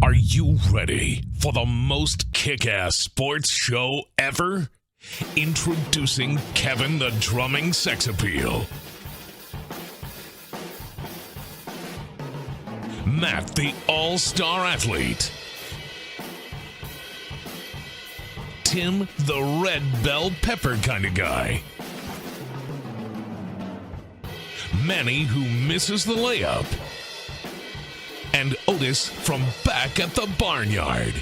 Are you ready for the most kick-ass sports show ever? Introducing Kevin the Drumming Sex Appeal. Matt the All-Star Athlete. Tim the Red Bell Pepper kind of guy. Manny who misses the layup. And Otis from back at the barnyard.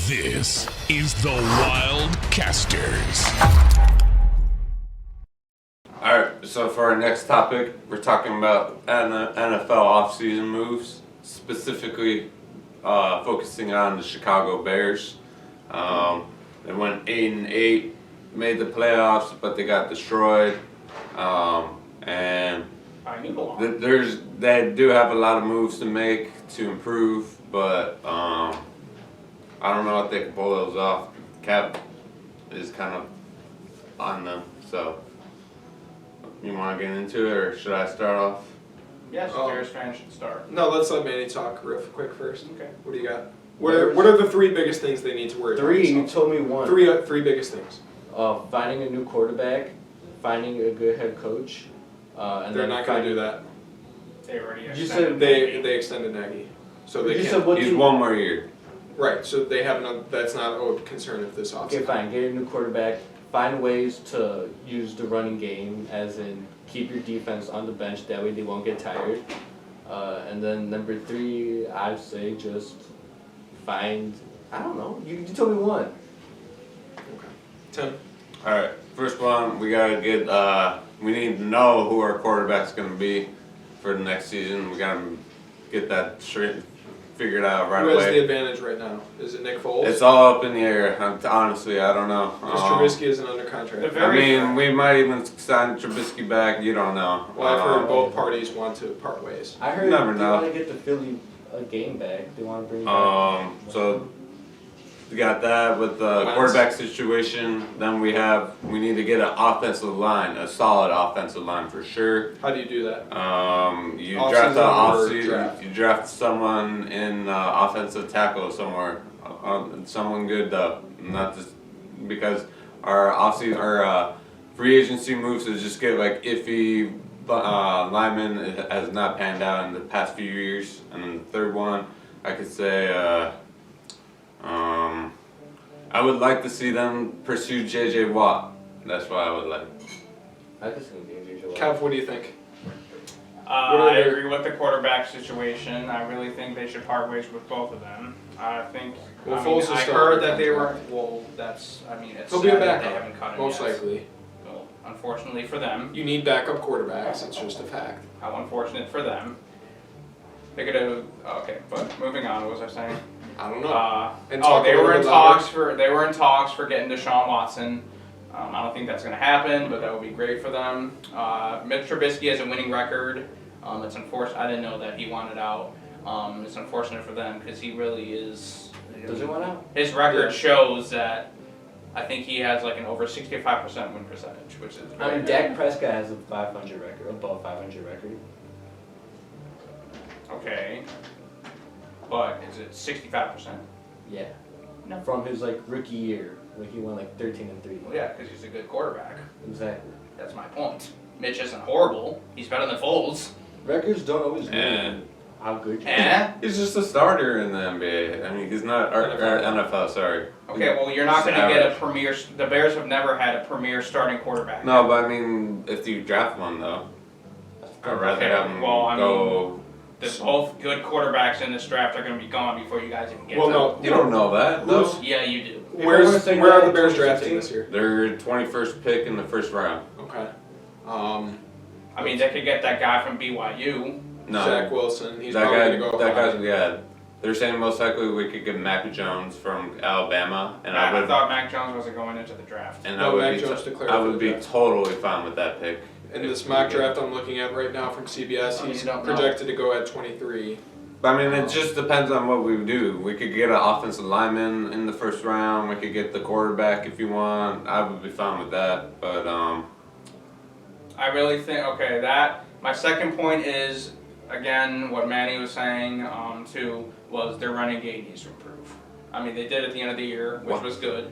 This is the Wildcasters. All right, so for our next topic, we're talking about NFL offseason moves, specifically focusing on the Chicago Bears. They went 8-8, made the playoffs, but they got destroyed. And they do have a lot of moves to make to improve, but I don't know if they can pull those off. Cap is kind of on them, so you want to get into it, or should I start off? Yes, Bears fans should start. No, let's let Manny talk real quick first. Okay. What do you got? What are the three biggest things they need to worry about? Three? You told me one. Three biggest things. Finding a new quarterback, finding a good head coach, and They're not going to do that. They already You extended said They extended Nagy, so they You can't. said what He's you- one more year. Right, so they have no. That's not a concern if this offseason. Okay, fine. Get a new quarterback. Find ways to use the running game, as in keep your defense on the bench. That way they won't get tired. And then number three, I'd say just find. I don't know. You told me one. Okay. Tim. All right, first one, we gotta get. We need to know who our quarterback's gonna be for the next season. We gotta get that straight, figured out right Who away. has the advantage right now? Is it Nick Foles? It's all up in the air. Honestly, I don't know. Because Trubisky isn't under contract. I mean, we might even sign Trubisky back. You don't know. Well, I've heard both parties want to part ways. I heard Never they know. want to get the Philly game back. They want to bring back. So we got that with the Wentz. quarterback situation. Then we need to get an offensive line, a solid offensive line for sure. How do you do that? You Off-season draft an or offseason. draft? You draft someone in offensive tackle somewhere, someone good though, not just because our offseason, our free agency moves to just get like iffy linemen. It has not panned out in the past few years. And then the third one, I could say. I would like to see them pursue J.J. Watt. That's what I would like. I could see JJ Watt. Kev, what do you think? I agree with the quarterback situation. I really think they should part ways with both of them. I think. Well, I mean, Foles is I still heard under that they were. contract. Well, that's. I mean, it's He'll be a sad that they backup, haven't cut him most yet. likely. Well, unfortunately for them. You need backup quarterbacks. It's just a fact. How unfortunate for them. They could have. Okay, but moving on. What was I saying? I don't know. And Oh, talk they a little were in bit louder. They were in talks for getting Deshaun Watson. I don't think that's going to happen, but that would be great for them. Mitch Trubisky has a winning record. It's unfortunate. I didn't know that he wanted out. It's unfortunate for them because he really is. Does he want out? His record Yeah. shows that. I think he has like an over 65% win percentage, which is. I very mean, good. Dak Prescott has a 500 record, above 500 record. Okay. But is it 65%? Yeah. No. From his rookie year, when he won 13-3. Well, yeah, because he's a good quarterback. Exactly. That's my point. Mitch isn't horrible. He's better than Foles. Records don't always Eh. mean how good you are. Eh? He's just a starter in the NBA. I mean, he's not NFL. Sorry. Okay, well, you're not going to Just get a average. premier. The Bears have never had a premier starting quarterback. No, but I mean, if you draft one though, I'd rather Okay, have him well, I go. The both good quarterbacks in this draft are going to be gone before you guys even get Well, to no. them. You don't know that though. Yeah, you do. wanna say Where are that the Bears 2016? drafting this year? They're 21st pick in the first round. Okay. I mean, they could get that guy from BYU. No, Zach Wilson. He's that probably guy. going to go That high. guy's yeah. They're saying most likely we could get Mac Jones from Alabama, and I I would. thought Mac Jones wasn't going into the draft. And No, I would Mac be. Jones declared I for would the be draft. totally fine with that pick. In this mock draft I'm looking at right now from CBS, Oh, you he's don't know. projected to go at 23. But I mean, it just depends on what we do. We could get an offensive lineman in the first round. We could get the quarterback if you want. I would be fine with that. But I really think, okay, my second point is again, what Manny was saying too was their running game needs to improve. I mean, they did at the end of the year, which was good.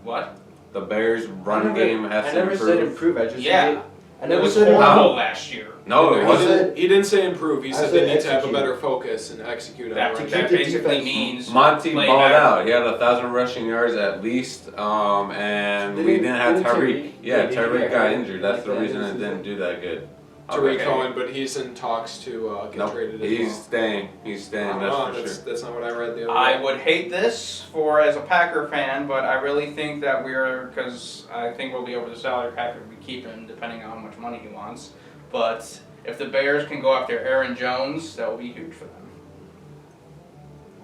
What? The Bears' run game has to I never said improve. I just Yeah. I It never was said horrible last year. No, it He wasn't. didn't- He didn't say improve. He I said said they need to have a execute. better focus and execute on That, running. that the basically defense. means Monty play balled better. out. He had 1,000 rushing yards at least, and we didn't have Didn't Tyreek. Tyreek- Yeah, yeah, didn't Tyreek get got hurt injured. That's like the that reason in it the didn't do that good. Tariq Okay. Cohen, but he's in talks to get Nope, traded as he's well. staying. He's staying. That's for sure. That's not what I read the other I day. would hate this as a Packer fan, but I really think that because I think we'll be over the salary cap if we keep him, depending on how much money he wants. But if the Bears can go after Aaron Jones, that will be huge for them.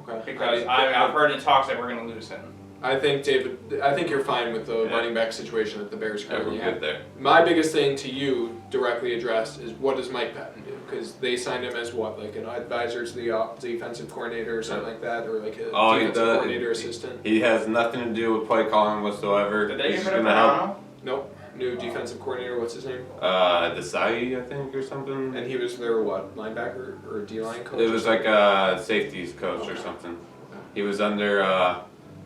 Okay. Because I've heard in talks that we're going to lose him. I think you're fine with the running back situation that the Bears Yeah, we're currently have. good there. My biggest thing to you, directly addressed, is what does Mike Patton do? Because they signed him as what, like an advisor to the defensive coordinator or something like that, or like a All he defensive does- coordinator assistant. He has nothing to do with play calling whatsoever. Did they He's get rid of gonna help. Milano? Nope, new defensive coordinator. What's his name? Desai, I think, or something. And he was their what, linebacker or D-line coach? It was like a safeties coach or something. He was under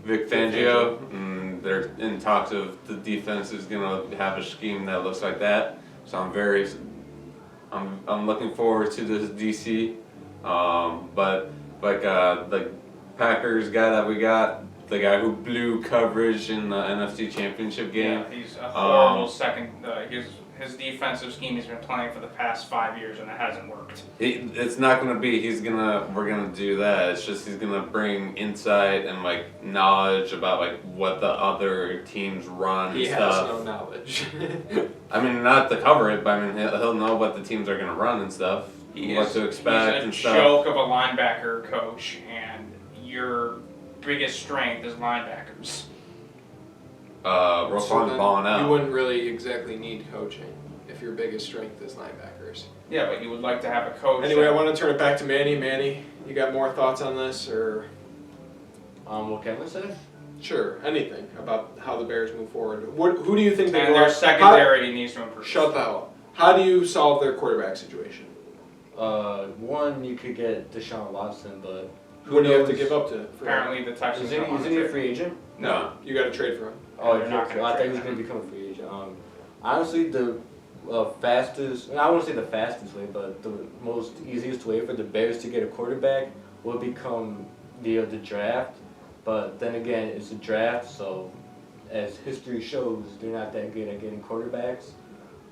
Vic Fangio, and they're in talks of the defense is gonna have a scheme that looks like that. So I'm looking forward to this DC. But like the Packers guy that we got, the guy who blew coverage in the NFC Championship game. Yeah, he's a horrible second. His defensive scheme he's been playing for the past 5 years, and it hasn't worked. It's not gonna be. We're gonna do that. It's just he's gonna bring insight and like knowledge about like what the other teams run He and has stuff. no knowledge. I mean, not to cover it, but I mean he'll know what the teams are gonna run and stuff, what to expect and He's a stuff. joke of a linebacker coach, and your biggest strength is linebackers. Roquan's then balling out. You wouldn't really exactly need coaching if your biggest strength is linebackers. Yeah, but you would like to have a coach. Anyway, I that- want to turn it back to Manny. Manny, you got more thoughts on this, or What Kevin said? sure, anything about how the Bears move forward? Who do you think they and go their out- secondary needs to improve. Shut the hell up. How do you solve their quarterback situation? One, you could get Deshaun Watson, but Who do you have to knows? give up to? For Apparently, the Texans Isn't don't want he to a trade. free agent? No. You got to trade for him. Oh, they're not gonna I thought trade he was him. going to become a free agent. Honestly, the fastest, I wouldn't say the fastest way, but the most easiest way for the Bears to get a quarterback would become via the draft. But then again, it's a draft, so as history shows, they're not that good at getting quarterbacks.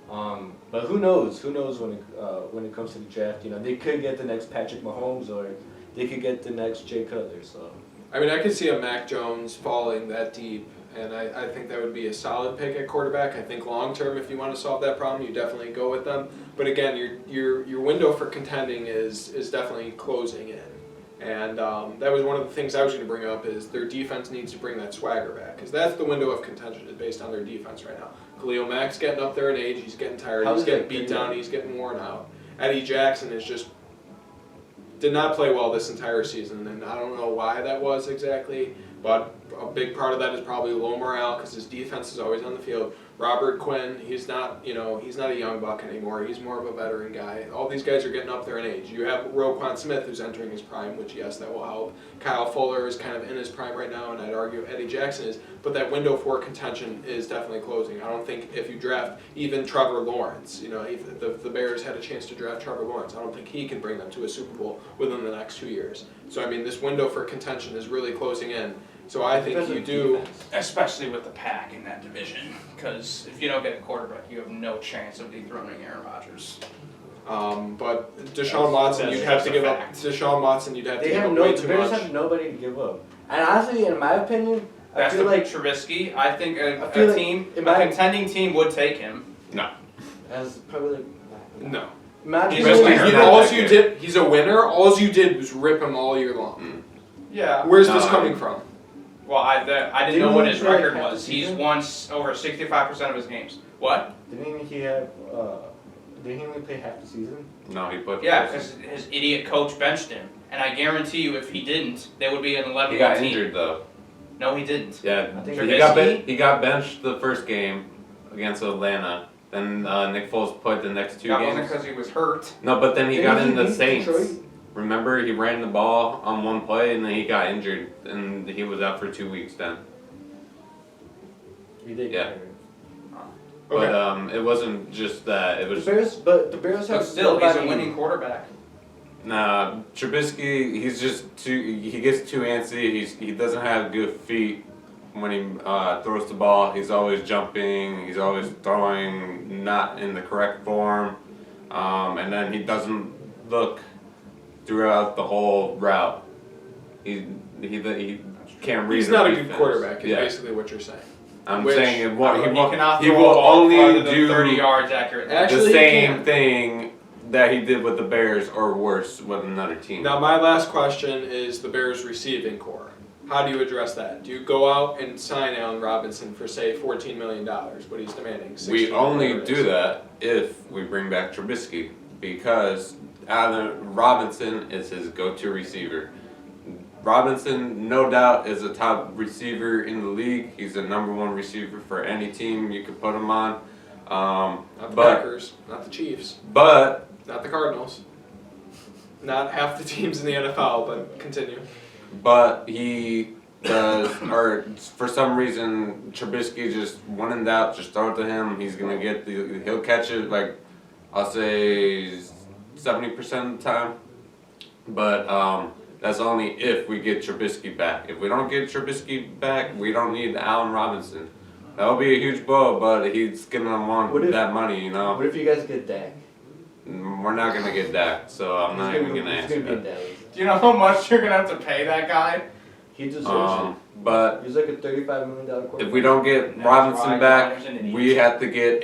But who knows? Who knows when it comes to the draft? You know, they could get the next Patrick Mahomes, or they could get the next Jay Cutler. So I mean, I could see a Mac Jones falling that deep, and I think that would be a solid pick at quarterback. I think long term, if you want to solve that problem, you definitely go with them. But again, your window for contending is definitely closing in. And that was one of the things I was going to bring up is their defense needs to bring that swagger back, because that's the window of contention is based on their defense right now. Khalil Mack's getting up there in age, he's getting tired, How's he's getting that beat good? down, he's getting worn out. Eddie Jackson is just did not play well this entire season, and I don't know why that was exactly, but a big part of that is probably low morale because his defense is always on the field. Robert Quinn, he's not a young buck anymore. He's more of a veteran guy. All these guys are getting up there in age. You have Roquan Smith, who's entering his prime, which, yes, that will help. Kyle Fuller is kind of in his prime right now, and I'd argue Eddie Jackson is. But that window for contention is definitely closing. I don't think if you draft even Trevor Lawrence, if the Bears had a chance to draft Trevor Lawrence, I don't think he can bring them to a Super Bowl within the next 2 years. So, I mean, this window for contention is really closing in. So I think you do. Especially with the pack in that division, because if you don't get a quarterback, you have no chance of dethroning Aaron Rodgers. But Deshaun Watson, that's you'd have just to a give up. fact. Deshaun Watson, you'd have to they give have up way the too Bears much. have nobody to give up. And honestly, in my opinion, I That's feel the like Trubisky. I think I feel a like team, in a my- contending team would take him. No. as probably like No. my He's opinion- a winner. He's All not that you good. did, he's a winner. All you did was rip him all year long. Yeah. Where's No, this I- coming from? Well, I didn't Didn't know what he his play record half the was. He's season? won over 65% of his games. What? Didn't he have? Didn't he only play half the season? No, he put. Yeah, because his idiot coach benched him. And I guarantee you, if he didn't, they would be an 11 He got team. injured though. No, he didn't. Yeah, I think he got Trubisky? he got benched the first game against Atlanta, Then Nick Foles played the next 2 That games. wasn't because he was hurt. No, but then he got in the beat Saints. Detroit. Remember, he ran the ball on one play and then he got injured and he was out for 2 weeks then. He did. Yeah. Okay. But it wasn't just that. It was The Bears have But still, he's a nobody- winning quarterback. Nah, Trubisky. He's just too. He gets too antsy. He doesn't have good feet when he throws the ball. He's always jumping. He's always throwing not in the correct form, and then he doesn't look throughout the whole route. He can't read. He's the not a good defense. quarterback, is Yeah. basically what you're saying. I'm Which- saying what He he cannot he throw will a ball only farther than do 30 yards accurately. Actually, the he same can. thing that he did with the Bears or worse with another team. Now, my last question is the Bears' receiving core. How do you address that? Do you go out and sign Allen Robinson for, say, $14 million, what he's demanding? 16, We only whatever it do is? that if we bring back Trubisky because Allen Robinson is his go-to receiver. Robinson, no doubt, is a top receiver in the league. He's the #1 receiver for any team you could put him on. Not the but Packers, not the Chiefs, but not the Cardinals. Not half the teams in the NFL, but continue. he does, or for some reason, Trubisky just when in doubt, just throw it to him. He's gonna he'll catch it like I'll say 70% of the time. But that's only if we get Trubisky back. If we don't get Trubisky back, we don't need Allen Robinson. That would be a huge blow, but he's gonna want What if- that money, you know. What if you guys get Dak? We're not gonna get Dak, so I'm not even gonna He's answer gonna be that. Dak. Do you know how much you're gonna have to pay that guy? He deserves But it. He's like a $35 million quarterback. if we don't get That's Robinson why back, Rodgers an idiot. we have to get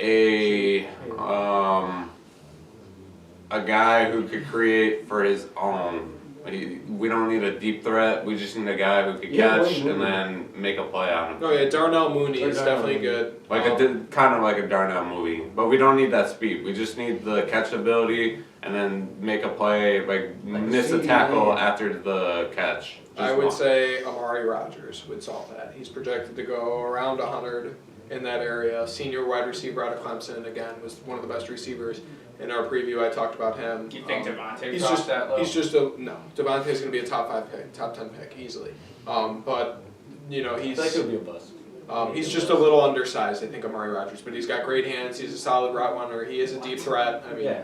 a guy who could create for his own. We don't need a deep threat. We just need a guy who could Yeah, catch Wayne and Mooney. then make a play on him. Oh yeah, Darnell Mooney is Darnell definitely Mooney. good. Like kind of like a Darnell movie, but we don't need that speed. We just need the catch ability and then make a play, like miss a CD tackle Lamb. after the catch. I Just would one. say Amari Rodgers would solve that. He's projected to go around 100 in that area. Senior wide receiver out of Clemson, again, was one of the best receivers. In our preview, I talked about him. You think Devontae He's drops just that low? no. Devontae's going to be a top 5 pick, top 10 pick easily. But you know I he's feel like it would be a bust. he's just a little undersized. I think Amari Rodgers, but he's got great hands. He's a solid route runner. He is a deep threat. I mean. Yeah.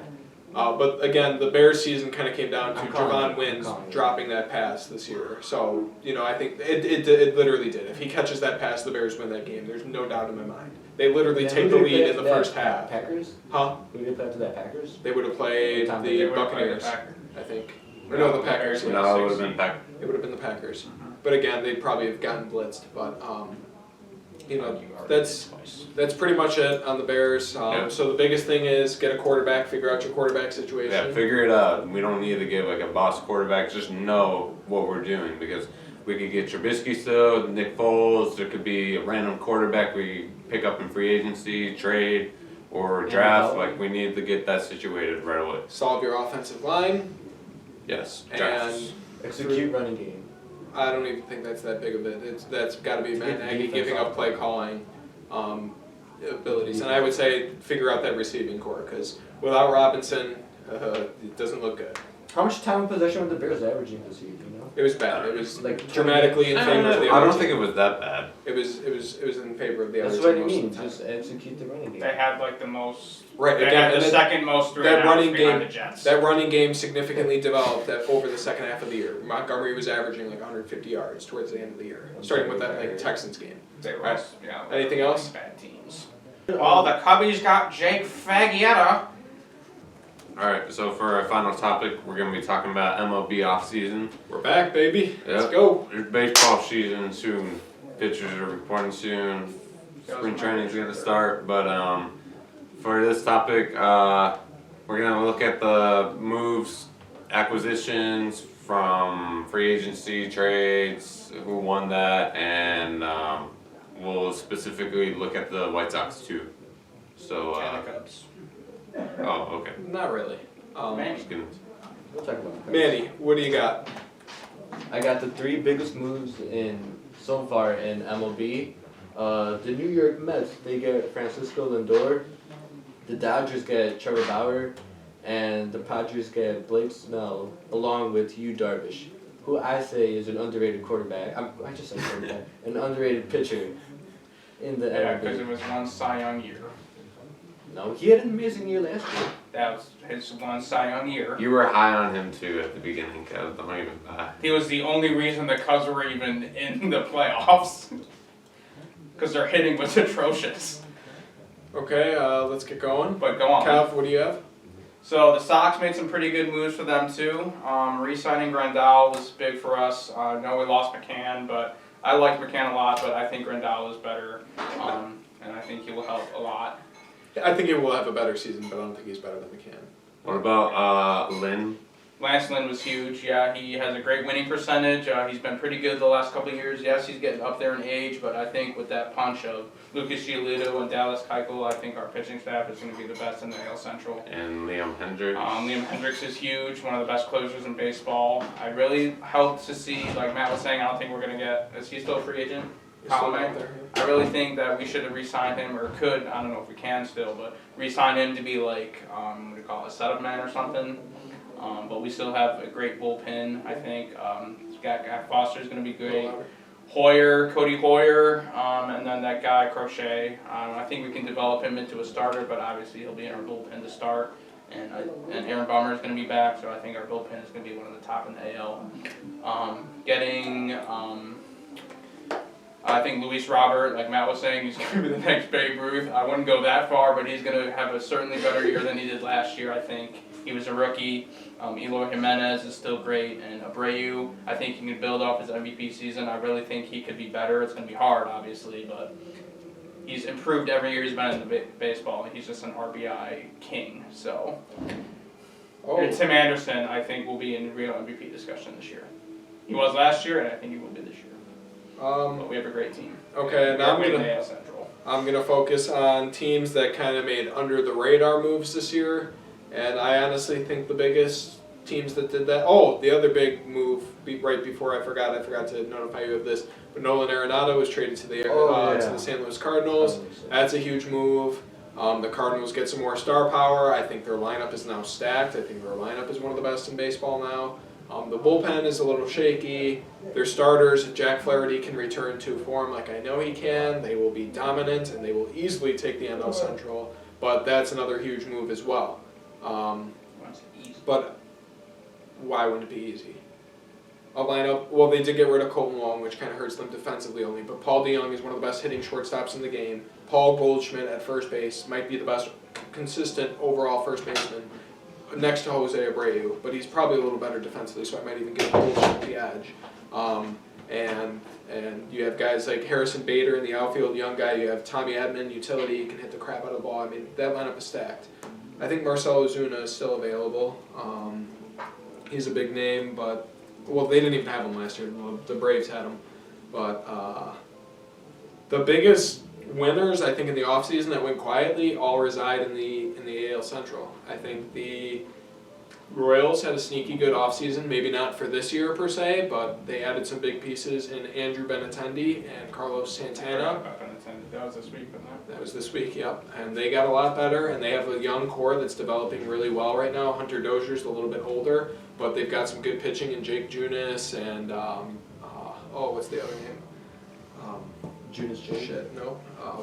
But again, the Bears season kind of came down to I'm calling Javon it. Wins I'm calling it. dropping that pass this year. So, you know, I think it literally did. If he catches that pass, the Bears win that game. There's no doubt in my mind. They literally Yeah, take who the did lead they in the play first after that? half. Packers? Huh? Who did they play after that? Packers? They would have played What time They the would've played Buccaneers, the Packers. I think. Or no, the Packers. Yeah. No, it would have been back. It would have been the Packers. But again, they'd probably have gotten blitzed. But, you know, that's pretty much it on the Bears. Yeah. So the biggest thing is get a quarterback, figure out your quarterback situation. Yeah, figure it out. We don't need to get like a boss quarterback. Just know what we're doing because we could get Trubisky still, Nick Foles. There could be a random quarterback we pick up in free agency, trade, or draft. Like we need to get that situated right away. Solve your offensive line. Yes, And drafts. Execute running game. I don't even think that's that big of it. That's got to be It's a Matt good Nagy defense giving up off. play calling abilities. And I would say figure out that receiving core because without Robinson, it doesn't look good. How much time of possession were the Bears averaging this year? Do you know? It was bad. It was Like dramatically in favor of the I other don't team. think it was that bad. It was in favor of the other That's team what I most mean. of the time. Just execute the running game. They had like the most. Right, They again, had and the then second most three that and outs running behind game- the Jets. That running game significantly developed over the second half of the year. Montgomery was averaging like 150 yards towards the end of the year, starting with that like Texans game. They were, Right. yeah, Anything else? Bad teams. Well, the Cubbies got Jake Fagietta. Alright, so for our final topic, we're going to be talking about MLB offseason. We're back, baby. Let's Yep. go. There's baseball season soon. Pitchers are reporting soon. Spring training's going to start. But for this topic, we're going to look at the moves, acquisitions from free agency, trades, who won that, and we'll specifically look at the White Sox too. So, And the Cubs. oh, okay. Not really. Man. Just gonna- We'll talk about it. Manny, what do you got? I got the 3 biggest moves so far in MLB. The New York Mets, they get Francisco Lindor. the Dodgers get Trevor Bauer, and the Padres get Blake Snell along with Yu Darvish, who I say is an underrated quarterback. I just said quarterback, an underrated pitcher in the Yeah, MLB. because it was one Cy Young year. No, he had an amazing year last year. That was his one Cy Young year. You were high on him too at the beginning, Kev. Don't even. He was the only reason the Cubs were even in the playoffs. Because their hitting was atrocious. Okay, let's get going. But go on. Kev, what do you have? So the Sox made some pretty good moves for them too. Re-signing Grandal was big for us. I know we lost McCann, but I like McCann a lot, but I think Grandal is better. And I think he will help a lot. I think he will have a better season, but I don't think he's better than McCann. What about Lynn? Lance Lynn was huge. Yeah, he has a great winning percentage. He's been pretty good the last couple of years. Yes, he's getting up there in age, but I think with that punch of Lucas Giolito and Dallas Keuchel, I think our pitching staff is going to be the best in the AL Central. And Liam Hendricks. Liam Hendricks is huge, one of the best closers in baseball. I really hope to see, like Matt was saying, I don't think we're going to get, is he still a free agent? He's still Colomé? out there, I really think that we should have re-signed him, or could, I don't know if we can still, but re-sign him to be like, what do you call it, a setup man or something. But we still have a great bullpen, I think. Guy Foster's going to be great. Hoyer, Cody Hoyer, and then that guy Crochet. I think we can develop him into a starter, but obviously he'll be in our bullpen to start. And Aaron Bummer is going to be back, so I think our bullpen is going to be one of the top in the AL. I think Luis Robert, like Matt was saying, he's going to be the next Babe Ruth. I wouldn't go that far, but he's going to have a certainly better year than he did last year, I think. He was a rookie. Eloy Jimenez is still great, and Abreu, I think he can build off his MVP season. I really think he could be better. It's going to be hard, obviously, but he's improved every year he's been in the baseball, and he's just an RBI king. So, and Tim Anderson, I think, will be in real MVP discussion this year. He was last year, and I think he will be this year. But we have a great team. Okay, now I'm gonna focus on teams that kind of made under the radar moves this year, and I honestly think the biggest teams that did that. Oh, the other big move right before I forgot to notify you of this. But Nolan Arenado was traded to the St. Louis Cardinals. That's a huge move. The Cardinals get some more star power. I think their lineup is now stacked. I think their lineup is one of the best in baseball now. The bullpen is a little shaky. Their starters, if Jack Flaherty can return to form like I know he can, they will be dominant and they will easily take the NL Central. But that's another huge move as well. But why wouldn't it be easy? A lineup, well, they did get rid of Colton Wong, which kind of hurts them defensively only, but Paul DeJong is one of the best hitting shortstops in the game. Paul Goldschmidt at first base might be the best consistent overall first baseman next to Jose Abreu, but he's probably a little better defensively, so I might even give Goldschmidt the edge. And you have guys like Harrison Bader in the outfield, young guy. You have Tommy Edman, utility, can hit the crap out of the ball. I mean, that lineup is stacked. I think Marcell Ozuna is still available. He's a big name, but, well, they didn't even have him last year. The Braves had him. But the biggest winners, I think, in the offseason that went quietly all reside in the AL Central. I think the Royals had a sneaky good offseason, maybe not for this year per se, but they added some big pieces in Andrew Benintendi and Carlos Santana. That was this week, but not. That was this week, yep. And they got a lot better, and they have a young core that's developing really well right now. Hunter Dozier's a little bit older, but they've got some good pitching in Jake Junis and, what's the other name? Junis J. Shit, no.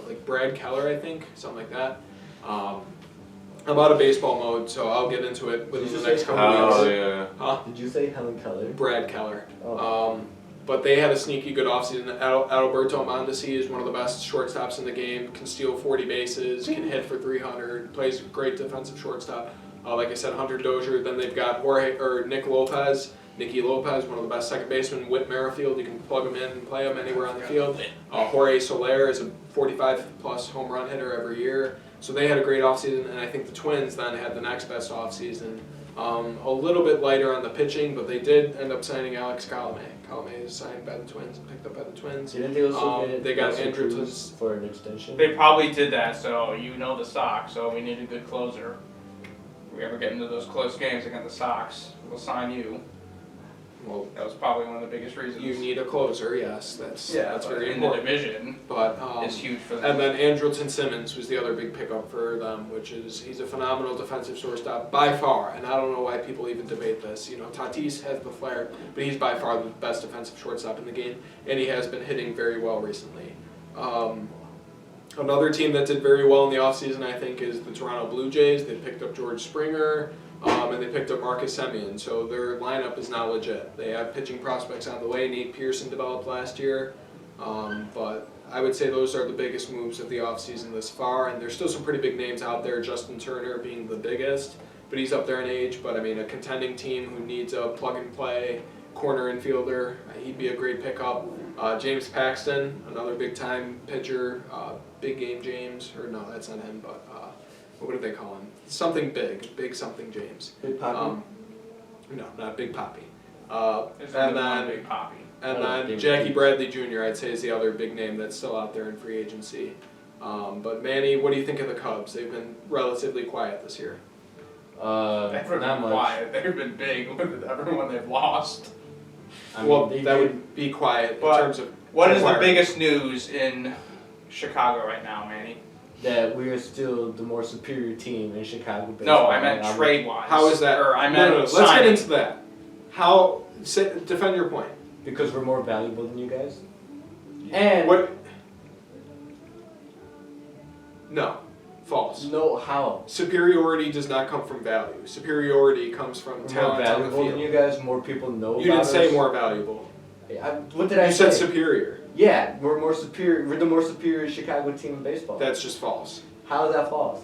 Like Brad Keller, I think, something like that. I'm out of baseball mode, so I'll get into it within the next couple of weeks. Yeah. Huh? Did you say Helen Keller? Brad Keller. Oh. But they had a sneaky good offseason. Adalberto Mondesi is one of the best shortstops in the game, can steal 40 bases, can hit for 300, plays great defensive shortstop. Like I said, Hunter Dozier. Then they've got Nicky Lopez, one of the best second basemen. Whit Merrifield, you can plug him in and play him anywhere on the field. Jorge Soler is a 45-plus home run hitter every year. So they had a great offseason, and I think the Twins then had the next best offseason. A little bit lighter on the pitching, but they did end up signing Alex Colomé. Colomé is signed by the Twins, picked up by the Twins. Didn't they also they got Andrew Cruz for an extension? They probably did that, so you know the Sox, so we need a good closer. If we ever get into those close games against the Sox, we'll sign you. Well, That was probably one of the biggest reasons. you need a closer, yes. That's very in the important. division. But It's huge for them. and then Andrelton Simmons was the other big pickup for them, which is he's a phenomenal defensive shortstop by far. And I don't know why people even debate this. You know, Tatis has the flair, but he's by far the best defensive shortstop in the game, and he has been hitting very well recently. Another team that did very well in the offseason, I think, is the Toronto Blue Jays. They picked up George Springer, and they picked up Marcus Semien. So their lineup is now legit. They have pitching prospects on the way. Nate Pearson developed last year. But I would say those are the biggest moves of the offseason thus far. And there's still some pretty big names out there, Justin Turner being the biggest. But he's up there in age. But, I mean, a contending team who needs a plug-and-play corner infielder, he'd be a great pickup. James Paxton, another big-time pitcher, Big Game James, or no, that's not him, but what do they call him? Something big something James. Big Poppy? No, not Big Poppy. There's only one Big Poppy. And then Big Jackie James. Bradley Jr., I'd say, is the other big name that's still out there in free agency. But Manny, what do you think of the Cubs? They've been relatively quiet this year. They've Not been much. quiet. They've been big with everyone they've lost. I mean, Well, they that did- would be quiet in But terms of What is the acquiring. biggest news in Chicago right now, Manny? that we are still the more superior team in Chicago baseball. No, I meant trade-wise. How is that? Or I meant no, let's signing. get into that. How? Defend your point. Because we're more valuable than you guys. And What? No, false. no, how? Superiority does not come from value. Superiority comes from We're more talent on the valuable than field. you guys. More people know. You about didn't say us. more valuable. What did I You say? said superior. Yeah, we're more superior. We're the more superior Chicago team in baseball. That's just false. How is that false?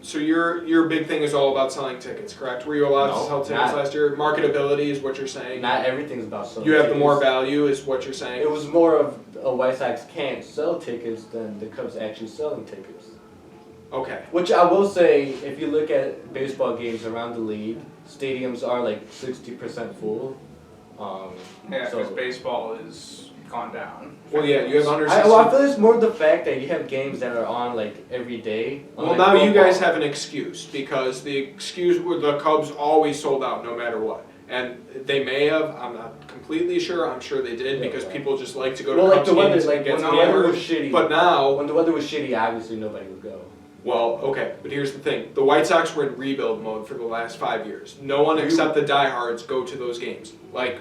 So your big thing is all about selling tickets, correct? Were you allowed No, to sell tickets not- last year? Marketability is what you're saying. Not everything's about selling. You have the tickets. more value is what you're saying. It was more of a White Sox can't sell tickets than the Cubs actually selling tickets. Okay. Which I will say, if you look at baseball games around the league, stadiums are like 60% full. Yeah, so because baseball is gone down. Well, yeah, you have I 160. feel it's more the fact that you have games that are on like every day. Well, unlike now you guys football. have an excuse because the excuse with the Cubs always sold out no matter what. And they may have, I'm not completely sure, I'm sure they did Yeah, because right. people just like to go to Well, like Cubs the weather, games like and when get the weather was hammered. shitty. But now, When the weather was shitty, obviously nobody would go. well, okay, but here's the thing. The White Sox were in rebuild mode for the last 5 years. No one except the diehards go to those games. Like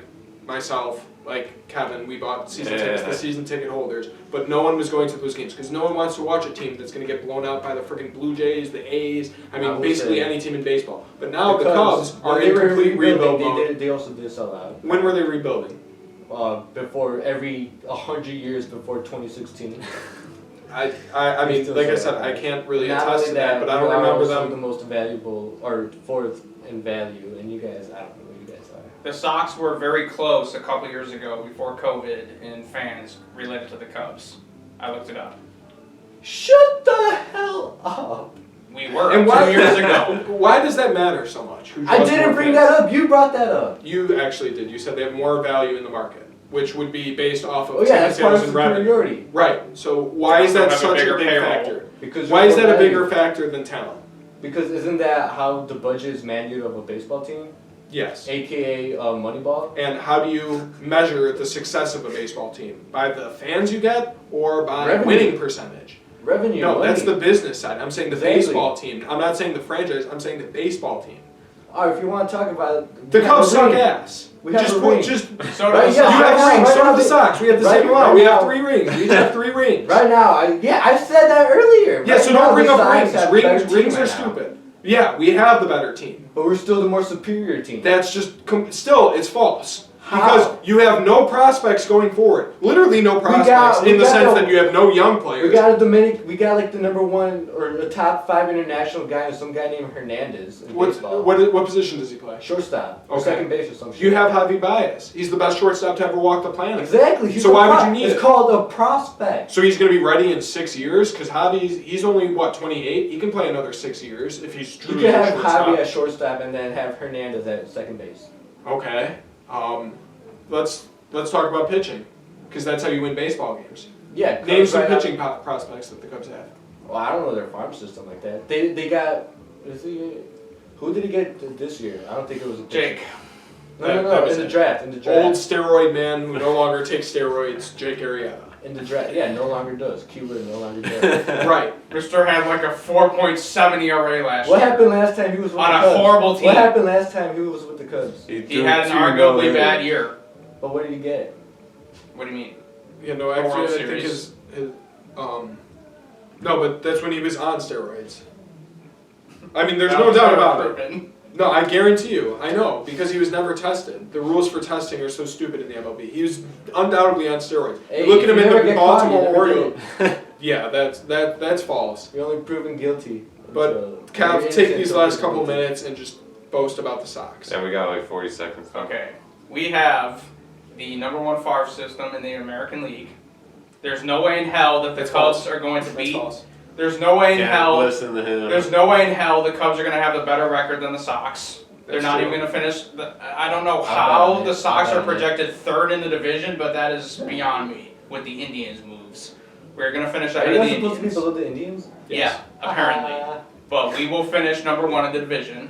myself, like Kevin, we bought season tickets, the season ticket holders, but no one was going to those games because no one wants to watch a team that's going to get blown out by the freaking Blue Jays, the A's, I I mean, will basically say- any team in baseball. But now the Because Cubs when are they in were complete rebuild rebuilding, mode. they also did sell out. When were they rebuilding? Before every 100 years before 2016. I They mean, still like I sell said, out. I can't really Not attest only to that, but I don't we are remember also the them. most valuable, or fourth in value, and you guys, I don't know what you guys are. The Sox were very close a couple years ago before COVID in fans related to the Cubs. I looked it up. Shut the hell up! We were And 2 years ago. Why does that matter so much? Who I draws didn't more bring fans? that up. You brought that up. You actually did. You said they have more value in the market, which would be based off of Oh yeah, that's part sales of and revenue. superiority. Right. So why is They that also have a such a bigger big payroll. factor? Because Why is you're that a more bigger valuable. factor than talent? Because isn't that how the budget is mandated of a baseball team, Yes. aka Moneyball? And how do you measure the success of a baseball team? By the fans you get or by Revenue. winning percentage? Revenue. No, that's the money. business side. I'm saying the Exactly. baseball team. I'm not saying the franchise. I'm saying the baseball team. Alright, if you want to talk about it, The we have Cubs a suck ring. ass. We have just a put- ring. just So Right, does yeah, the you Sox. have now, rings. right So now do the they- Sox. We have the right- same amount. right We have now- 3 rings. We each have 3 rings. Right now, I said that earlier. Yeah, Right so now, don't bring the up Sox rings. have a better Rings, team rings are right now. stupid. Yeah, we have the better team. But we're still the more superior team. That's just still it's false. How? Because you have no prospects going forward. Literally no prospects we in the got sense the- that you have no young We players. got we got like the number 1 or the top 5 international guy, some guy named Hernandez in baseball. What position does he play? Shortstop, or Okay. second base or some shit. You have Javi Baez. He's the best shortstop to ever walk the planet. Exactly. He's So a why would you need It's it? called a prospect. So he's going to be ready in 6 years because he's only what 28. He can play another 6 years if he's You truly can a have shortstop. Javi at shortstop and then have Hernandez at second base. Okay. Let's talk about pitching because that's how you win baseball games. Yeah. Name Cubs some right now- pitching prospects that the Cubs have. Well, I don't know their farm system like that. They got. Who did he get this year? I don't think it was a pitcher. Jake. No, in the draft. Old steroid man who no longer takes steroids, Jake Arrieta. In the draft, yeah, no longer does. Cuba no longer does. Right. Mister had like a 4.7 ERA last year. What happened last time he was with the Cubs? On a horrible team. What happened last time he was with the Cubs? He had an arguably bad year. But what did he get? What do you mean? Yeah, no, actually, I think his no, but that's when he was on steroids. I mean, there's no doubt about it. No, I guarantee you. I know, because he was never tested. The rules for testing are so stupid in the MLB. He was undoubtedly on steroids. Hey, Look at him in the Baltimore Orioles. Yeah, that's false. You're only proven guilty. But Cav, take these last couple minutes and just boast about the Sox. Yeah, we got like 40 seconds. Okay. We have the #1 farm system in the American League. There's no way in hell that the Cubs are going to beat. There's no way in hell. Listen to him. There's no way in hell the Cubs are going to have a better record than the Sox. They're not even going to finish. I don't know how the Sox are projected third in the division, but that is beyond me with the Indians' moves. We're going to finish ahead of the Indians. Are you supposed to be below the Indians? Yeah, apparently. But we will finish #1 in the division.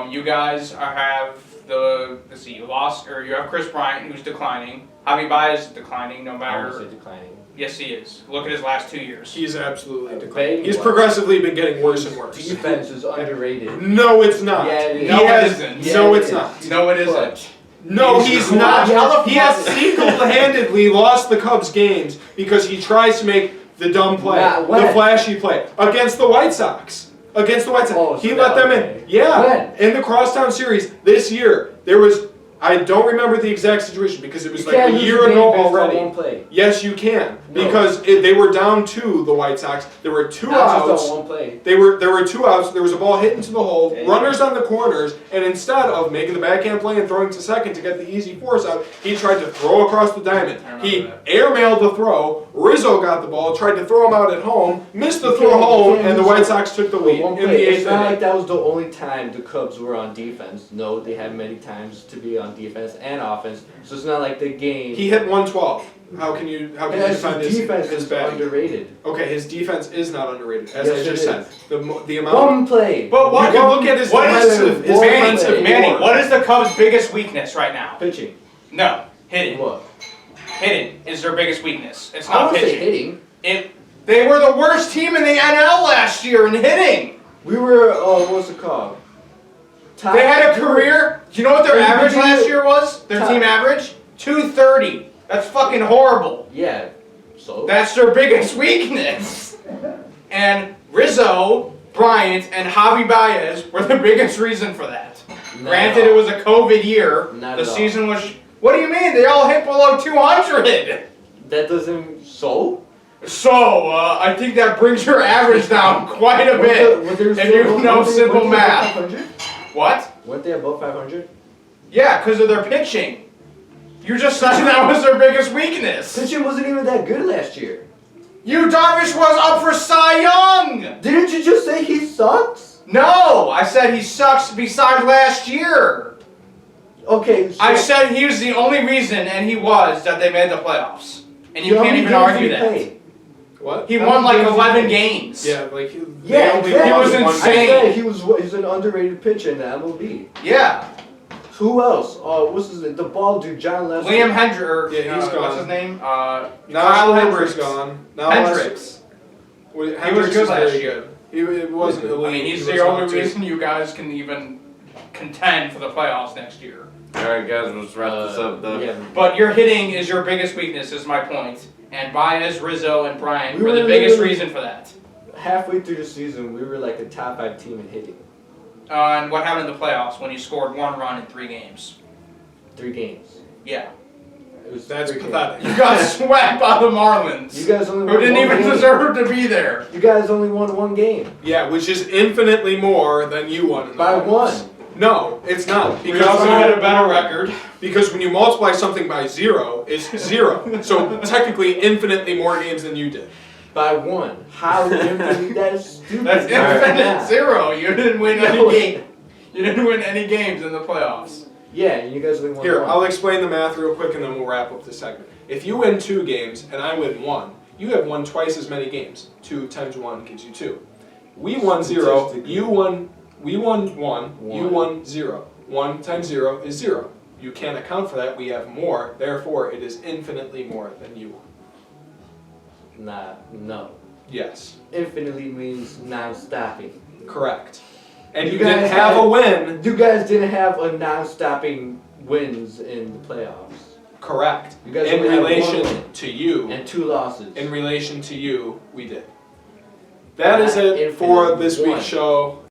You guys have you have Chris Bryant, who's declining. Javi Baez is declining no I matter. wouldn't say declining. Yes, he is. Look at his last 2 years. He's absolutely declining. He's What? progressively been getting worse and worse. Defense is underrated. No, it's not. Yeah, it is. No, it isn't. No, it's not. No, it isn't. No, he's not. clutch. He has single-handedly lost the Cubs games because he tries to make the dumb play, the flashy play against the White Sox. Against the White Sox, Oh, so he let them in. Yeah, when? in the Crosstown series this year, there was. I don't remember the exact situation because it was like a year ago already. One play. Yes, you can No. because they were down to the White Sox. There were two outs. Just on one play. There were 2 outs. There was a ball hit into the hole. Yeah, Runners on the corners, and instead of making the backhand play and throwing to second to get the easy force out, he tried to throw across the diamond. He airmailed the throw. Rizzo got the ball, tried to throw him out at home, missed the throw home, and the White Sox took the lead in the 8th It's not inning. like that was the only time the Cubs were on defense. No, they had many times to be on defense and offense. So it's not like the game. He hit 112. How can you define his defense his is bad? underrated. Okay, his defense is not underrated, as Yes, I just it said. is. The amount. One play. But You can look at his defensive Manny, WAR. what is the Cubs' biggest weakness right now? Pitching. No, hitting. What? Hitting is their biggest weakness. It's I not wouldn't say pitching. hitting. They were the worst team in the NL last year in hitting. We were, what's it called? They had a career. Do you know what their average last year was? Their team average? 230. That's fucking horrible. Yeah. So? That's their biggest weakness. And Rizzo, Bryant, and Javi Baez were the biggest reason for that. Granted, it was a COVID year. Not the at all. season was. What do you mean? They all hit below 200. That doesn't. So? So, I think that brings your average down quite a bit. If you know simple math. What? Weren't they above 500? Yeah, because of their pitching. You just said that was their biggest weakness. Pitching wasn't even that good last year. You Darvish was up for Cy Young. Didn't you just say he sucks? No, I said he sucks besides last year. Okay. So I said he was the only reason, and he was, that they made the playoffs. And you can't even argue that. What? He won like 11 games. Yeah, like He was insane. I said he's an underrated pitcher in the MLB. Yeah. Who else? What's his name? The ball dude, John Lester. Liam Hendricks. Yeah, he's gone. What's his name? Now Kyle Schwarber's Hendricks. gone. Now Hendricks. He was good last year. It wasn't elite. I mean, he's He the was only not too- reason you guys can even contend for the playoffs next year. Alright guys, let's wrap this up though. Yeah. But your hitting is your biggest weakness, is my point. And Baez, Rizzo, and Bryant We were the were biggest literally- reason for that. Halfway through the season, we were like a top 5 team in hitting. And what happened in the playoffs when you scored 1 run in 3 games? 3 games. Yeah. It was That's 3 games. pathetic. You got swept by the Marlins. You guys only who won didn't one even game. deserve to be there. You guys only won 1 game. Yeah, which is infinitely more than you won. In the By finals. 1. No, it's not. We also had a better record. Because when you multiply something by 0, it's 0. So technically infinitely more games than you did. By 1. How infinite? That is stupid. That's infinite Yeah. 0. You didn't win any game. You didn't win any games in the playoffs. Yeah, you guys only won Here, 1. I'll explain the math real quick and then we'll wrap up this segment. If you win 2 games and I win 1, you have won twice as many games. 2 times 1 gives you 2. We won 0, you won. We won 1, you won 0. 1 times 0 is 0. You can't account for that. We have more. Therefore, it is infinitely more than you. No. Yes. Infinitely means non-stopping. Correct. And you guys didn't have a win. You guys didn't have a non-stopping wins in the playoffs. Correct. You guys in only had relation one win to you. and 2 losses. In relation to you, we did. That is Not it for infinitely this one. week's show.